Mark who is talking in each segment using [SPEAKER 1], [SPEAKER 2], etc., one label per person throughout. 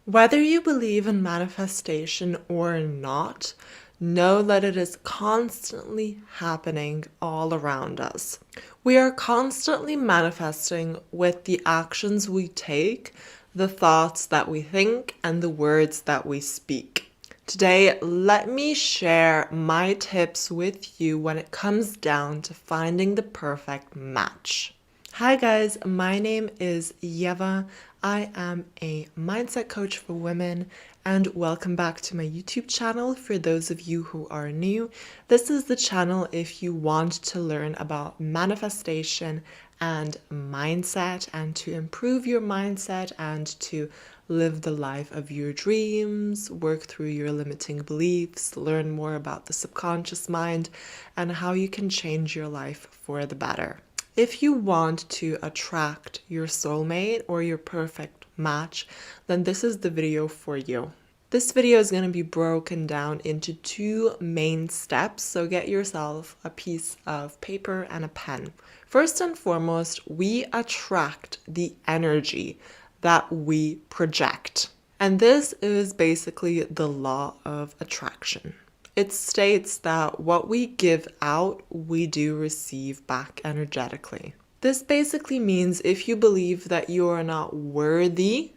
[SPEAKER 1] Whether you believe in manifestation or not, know that it is constantly happening all around us. We are constantly manifesting with the actions we take, the thoughts that we think, and the words that we speak. Today, let me share my tips with you when it comes down to finding the perfect match. Hi guys, my name is Yeva. I am a mindset coach for women, and welcome back to my YouTube channel. For those of you who are new, this is the channel if you want to learn about manifestation and mindset and to improve your mindset and to live the life of your dreams, work through your limiting beliefs, learn more about the subconscious mind, and how you can change your life for the better. If you want to attract your soulmate or your perfect match, then this is the video for you. This video is going to be broken down into two main steps, so get yourself a piece of paper and a pen. First and foremost, we attract the energy that we project. And this is basically the law of attraction. It states that what we give out, we do receive back energetically. This basically means if you believe that you are not worthy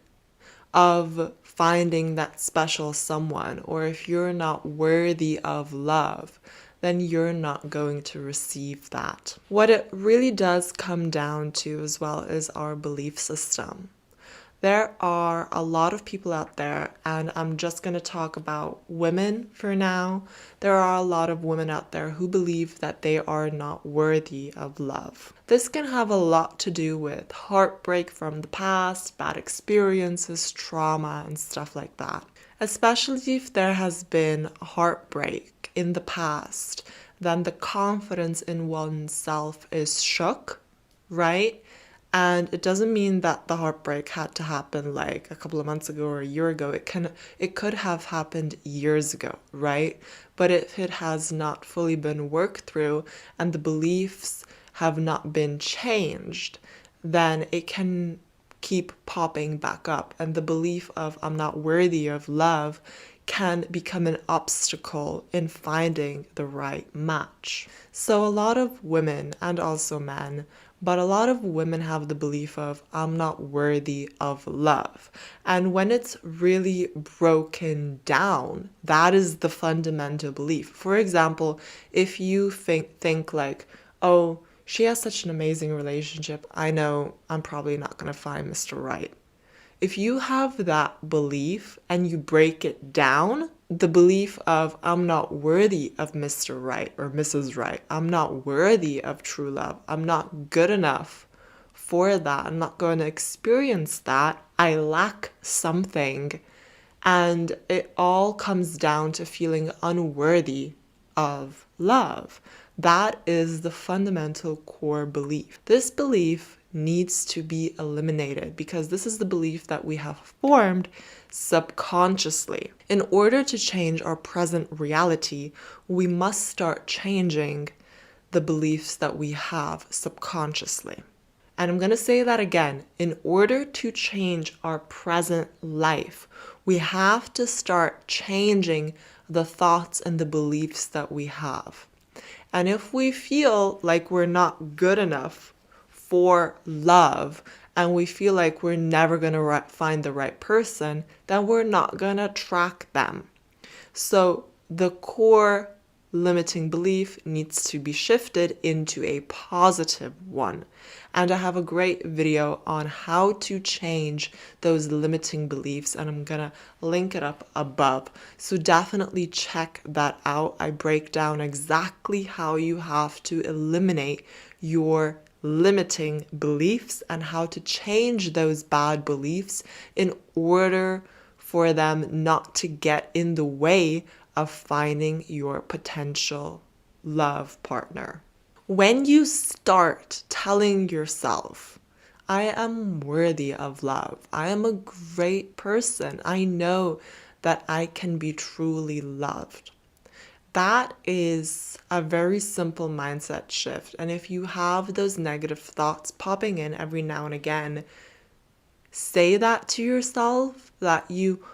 [SPEAKER 1] of finding that special someone, or if you're not worthy of love, then you're not going to receive that. What it really does come down to as well is our belief system. There are a lot of people out there, and I'm just going to talk about women for now. There are a lot of women out there who believe that they are not worthy of love. This can have a lot to do with heartbreak from the past, bad experiences, trauma, and stuff like that. Especially if there has been heartbreak in the past, then the confidence in oneself is shook, right? And it doesn't mean that the heartbreak had to happen like a couple of months ago or a year ago. It could have happened years ago, right? But if it has not fully been worked through and the beliefs have not been changed, then it can keep popping back up. And the belief of I'm not worthy of love can become an obstacle in finding the right match. So a lot of women and also men, but a lot of women have the belief of I'm not worthy of love. And when it's really broken down, that is the fundamental belief. For example, if you think like, oh, she has such an amazing relationship, I know I'm probably not going to find Mr. Right. If you have that belief and you break it down, the belief of I'm not worthy of Mr. Right or Mrs. Right, I'm not worthy of true love, I'm not good enough for that, I'm not going to experience that, I lack something, and it all comes down to feeling unworthy of love. That is the fundamental core belief. This belief needs to be eliminated because this is the belief that we have formed subconsciously. In order to change our present reality, we must start changing the beliefs that we have subconsciously. And I'm going to say that again. In order to change our present life, we have to start changing the thoughts and the beliefs that we have. And if we feel like we're not good enough for love and we feel like we're never going to find the right person, then we're not going to attract them. So the core limiting belief needs to be shifted into a positive one. And I have a great video on how to change those limiting beliefs, and I'm gonna link it up above. So definitely check that out. I break down exactly how you have to eliminate your limiting beliefs and how to change those bad beliefs in order for them not to get in the way of finding your potential love partner. When you start telling yourself, I am worthy of love, I am a great person, I know that I can be truly loved, that is a very simple mindset shift. And if you have those negative thoughts popping in every now and again, Say that to yourself, that you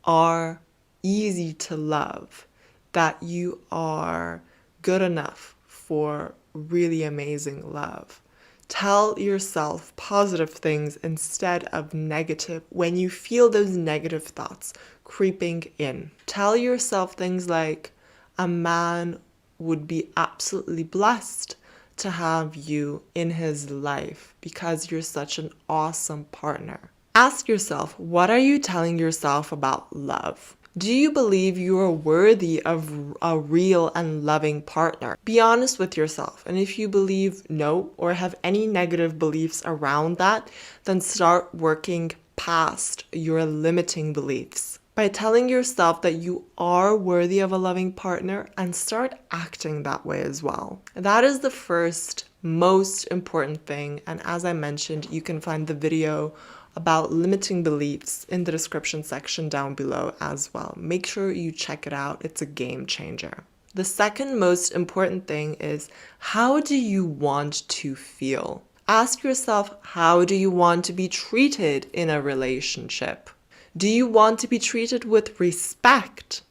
[SPEAKER 1] are easy to love, that you are good enough for really amazing love. Tell yourself positive things instead of negative when you feel those negative thoughts creeping in. Tell yourself things like, a man would be absolutely blessed to have you in his life because you're such an awesome partner. Ask yourself, what are you telling yourself about love? Do you believe you are worthy of a real and loving partner? Be honest with yourself. And if you believe no or have any negative beliefs around that, then start working past your limiting beliefs by telling yourself that you are worthy of a loving partner, and start acting that way as well. That is the first most important thing. And as I mentioned, you can find the video about limiting beliefs in the description section down below as well. Make sure you check it out. It's a game changer. The second most important thing is, how do you want to feel? Ask yourself, how do you want to be treated in a relationship? Do you want to be treated with respect?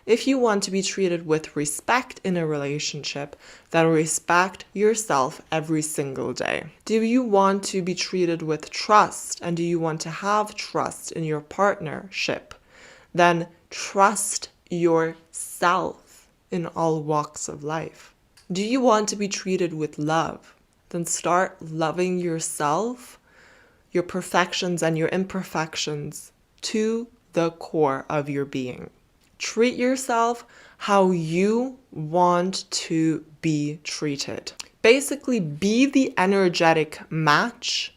[SPEAKER 1] If you want to be treated with respect in a relationship, then respect yourself every single day. Do you want to be treated with trust, and do you want to have trust in your partnership? Then trust yourself in all walks of life. Do you want to be treated with love? Then start loving yourself, your perfections and your imperfections, to the core of your being. Treat yourself how you want to be treated. Basically, be the energetic match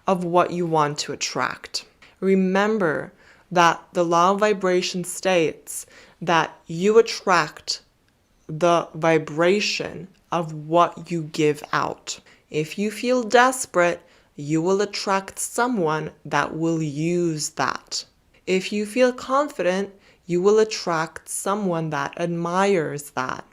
[SPEAKER 1] of what you want to attract. Remember that the law of vibration states that you attract the vibration of what you give out. If you feel desperate, you will attract someone that will use that. If you feel confident, you will attract someone that admires that.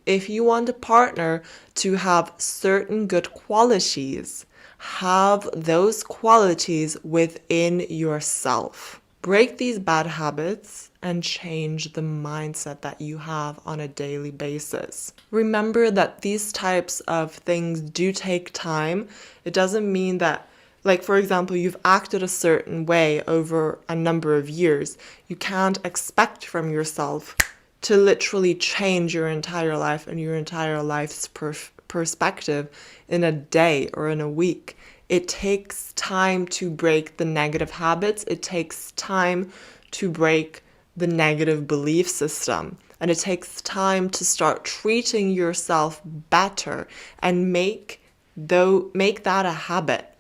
[SPEAKER 1] If you want a partner to have certain good qualities, have those qualities within yourself. Break these bad habits and change the mindset that you have on a daily basis. Remember that these types of things do take time. It doesn't mean that, like, for example, you've acted a certain way over a number of years. You can't expect from yourself to literally change your entire life and your entire life's perspective in a day or in a week. It takes time to break the negative habits. It takes time to break the negative belief system. And it takes time to start treating yourself better and make that a habit.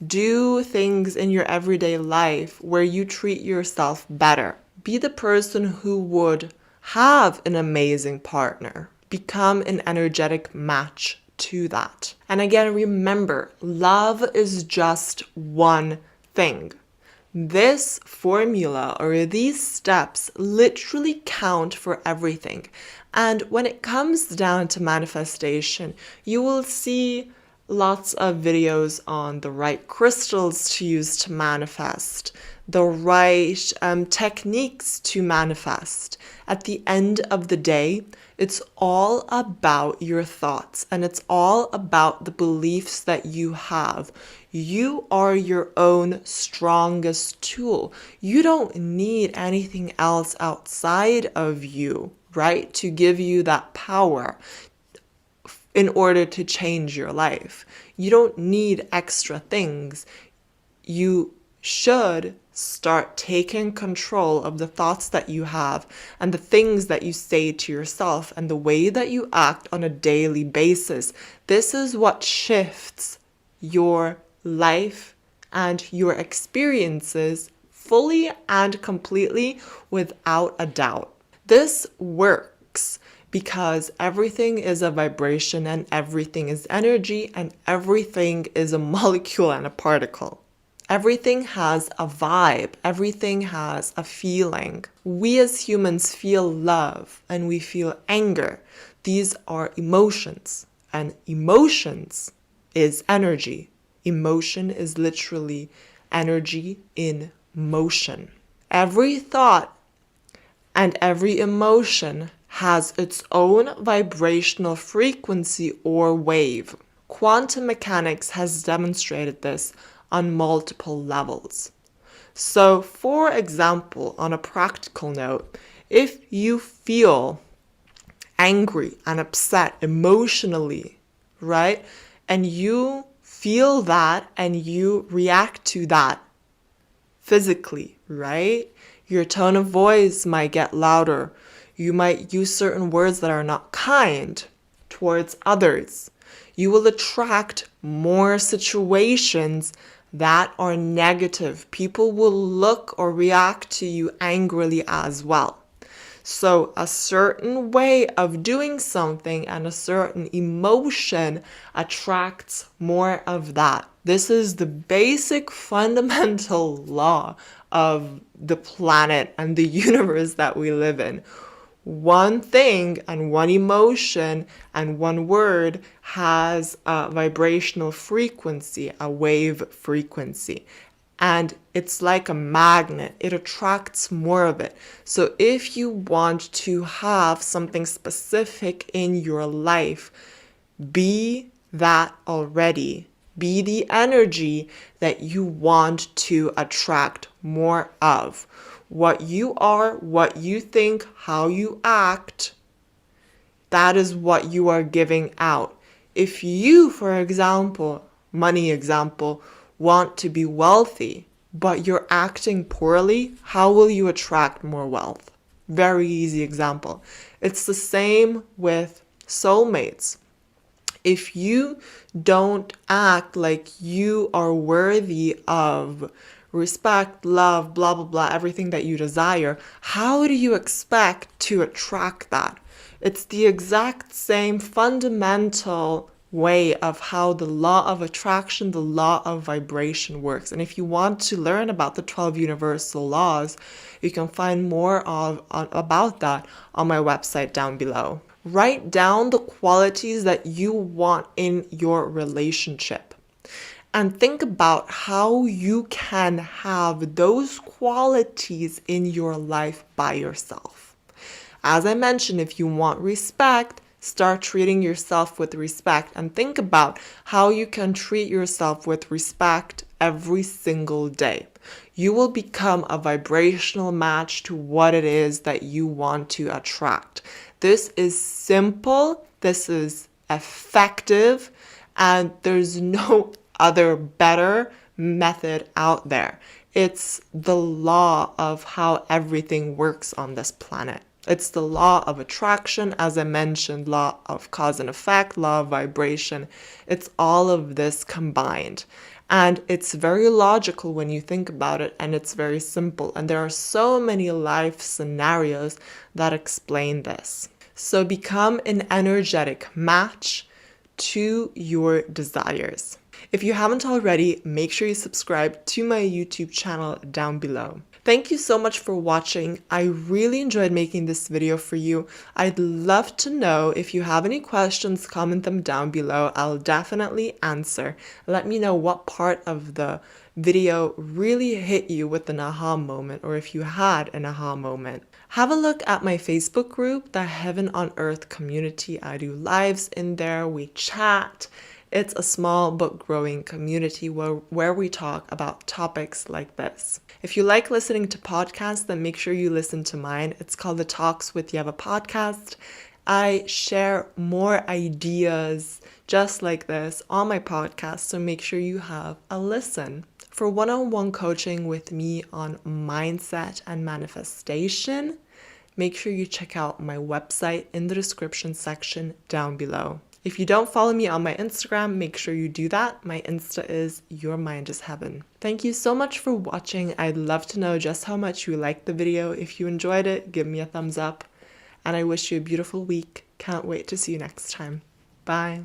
[SPEAKER 1] Do things in your everyday life where you treat yourself better. Be the person who would have an amazing partner. Become an energetic match to that. And again, remember, love is just one thing. This formula or these steps literally count for everything. And when it comes down to manifestation, you will see lots of videos on the right crystals to use to manifest, the right techniques to manifest. At the end of the day, it's all about your thoughts, and it's all about the beliefs that you have. You are your own strongest tool. You don't need anything else outside of you, right, to give you that power in order to change your life. You don't need extra things. You should start taking control of the thoughts that you have and the things that you say to yourself and the way that you act on a daily basis. This is what shifts your life and your experiences fully and completely, without a doubt. This works because everything is a vibration and everything is energy and everything is a molecule and a particle. Everything has a vibe. Everything has a feeling. We as humans feel love and we feel anger. These are emotions, and emotions is energy. Emotion is literally energy in motion. Every thought and every emotion has its own vibrational frequency or wave. Quantum mechanics has demonstrated this on multiple levels. So, for example, on a practical note, if you feel angry and upset emotionally, right, and you feel that and you react to that physically, right, your tone of voice might get louder. You might use certain words that are not kind towards others. You will attract more situations that are negative. People will look or react to you angrily as well. So a certain way of doing something and a certain emotion attracts more of that. This is the basic fundamental law of the planet and the universe that we live in. One thing and one emotion and one word has a vibrational frequency, a wave frequency. And it's like a magnet. It attracts more of it. So if you want to have something specific in your life, be that already. Be the energy that you want to attract more of. What you are, what you think, how you act, that is what you are giving out. If you, for example, money example, want to be wealthy, but you're acting poorly, how will you attract more wealth? Very easy example. It's the same with soulmates. If you don't act like you are worthy of respect, love, blah, blah, blah, everything that you desire, how do you expect to attract that? It's the exact same fundamental way of how the law of attraction, the law of vibration works. And if you want to learn about the 12 universal laws, you can find more about that on my website down below. Write down the qualities that you want in your relationship and think about how you can have those qualities in your life by yourself. As I mentioned, if you want respect, start treating yourself with respect and think about how you can treat yourself with respect every single day. You will become a vibrational match to what it is that you want to attract. This is simple, this is effective, and there's no other better method out there. It's the law of how everything works on this planet. It's the law of attraction, as I mentioned, law of cause and effect, law of vibration. It's all of this combined. And it's very logical when you think about it, and it's very simple. And there are so many life scenarios that explain this. So become an energetic match to your desires. If you haven't already, make sure you subscribe to my YouTube channel down below. Thank you so much for watching. I really enjoyed making this video for you. I'd love to know if you have any questions, comment them down below. I'll definitely answer. Let me know what part of the video really hit you with an aha moment, or if you had an aha moment. Have a look at my Facebook group, the Heaven on Earth community. I do lives in there, we chat. It's a small but growing community where we talk about topics like this. If you like listening to podcasts, then make sure you listen to mine. It's called the Talks with Yeva podcast. I share more ideas just like this on my podcast, so make sure you have a listen. For one-on-one coaching with me on mindset and manifestation, make sure you check out my website in the description section down below. If you don't follow me on my Instagram, make sure you do that. My Insta is Your Mind is Heaven. Thank you so much for watching. I'd love to know just how much you liked the video. If you enjoyed it, give me a thumbs up. And I wish you a beautiful week. Can't wait to see you next time. Bye.